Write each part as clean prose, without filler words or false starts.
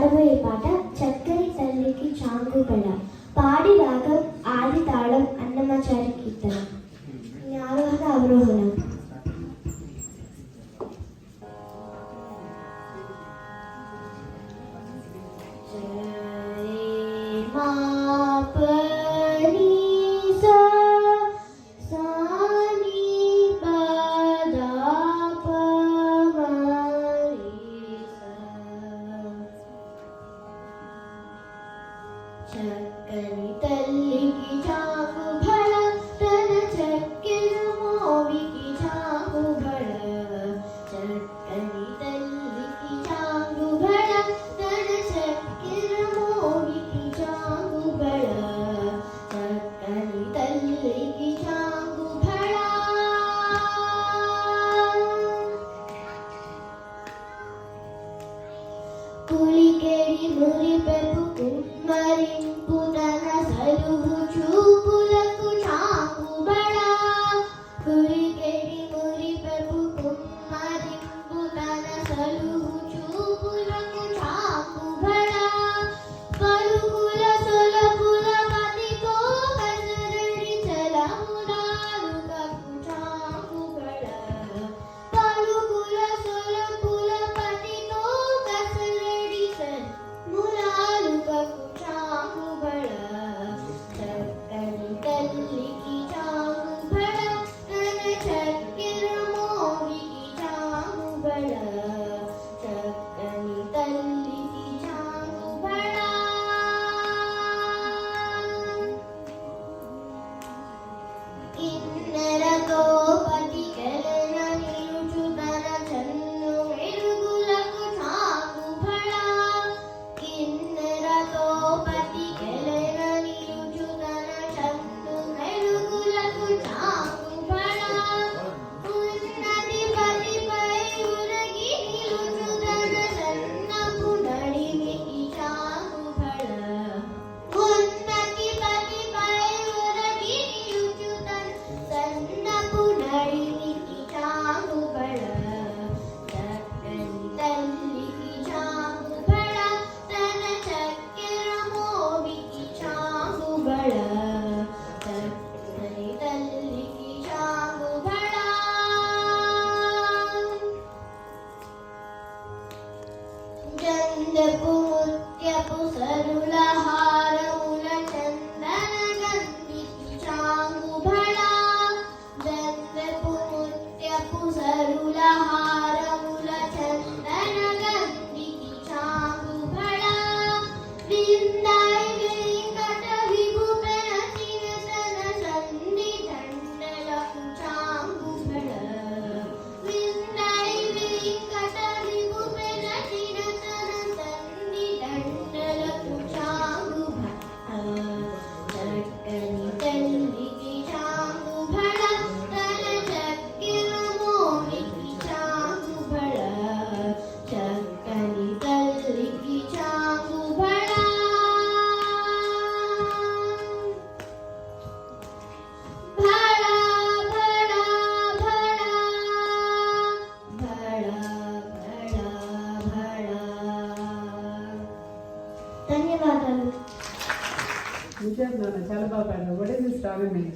పాడబోయే పాట చక్కని తల్లికి చాంగుబడ. పాడి రాగం ఆది తాళం అన్నమాచారి కీర్తన. ఆరోహణ అవరోహణం. చక్కని తల్లికి చాంగుబడ తన చక్కెర మోవికి చాంగుబడ. చక్కని తల్లికి చాంగుబడ తన చక్కెర మోవికి చాంగుబడ. చక్కని తల్లికి చాంగుబడ. పులికెడి మురిపెపు కుమ్మరింపు తన సలుగు చూపులకు చాంగుబడ. పులికెడి మురిపెపు కుమ్మరింపు తన సలుగు చూపులకు చాంగుబడ. పలుకుల సొలపుల పతితో కసరడి చలమునాలుకకు చాంగుబడ. పలుకుల సొలపుల పతితో కసరడి ములాలుకకు చాంగుబడ. చక్కని తల్లికి చాంగుబడ తన చక్కెర మోవికి చాంగుబడ. చక్కని తల్లికి చాంగుబడ. కిన్నెరతో పతికెలన నిలుచు తన చన్ను మెరుగులకు చాంగుబడ. కిన్నెరతో పతికెలన నిలుచు తన చన్ను మెరుగులకు చాంగుబడ. ఉన్నతి పతిపై ఉరగి నిలుచు తన సన్నపు నడిమికి చాంగుబడ. ఉన్నతి పతిపై ఉరగి నిలుచు తన సన్నపు నడిమికి చాంగుబడ. చక్కని తల్లికి చాంగుబడ తన చక్కెర మోవికి చాంగుబడ. చక్కని తల్లికి చాంగుబడ. జందెపు ముత్యపు సరుల హారముల చందన గంధికి చాంగుబడ. జందెపు ముత్యపు సరుల హారముల చందన గంధికి చాంగుబడ. విందాయి వెంకట విభుపెన చిరతన సంధి దండలకు చాంగుబడ. విందాయి వెంకట విభుపెన చిరతన సంధి దండలకు చాంగుబడ. చక్కని తల్లికి చాంగుబడ తన చక్కెర మోవికి చాంగుబడ. చక్కని తల్లికి చాంగుబడ. భడ భడ భడ భడ భడ భడ. ధన్యవాదాలు. నాన్న చాలా బాగా పాడారు. వాట్ ఇస్ దిస్ రాగం నేమ్?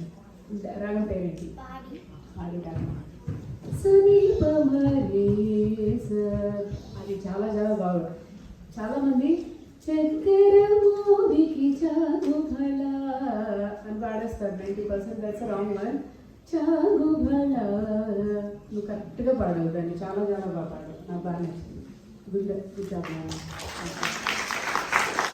రాగం పేరేంటి? పాడి రాగం. అది చాలా చాలా బాగా. చాలా మంది చక్కెర మోవికి చాంగుబడ అని పాడేస్తారు. 90% దట్స్ రాంగ్ వన్. చాంగుబడ నువ్వు కరెక్ట్గా పాడవు దాన్ని. చాలా చాలా బాగా పాడవు. నాకు బాగా నచ్చింది. Good job.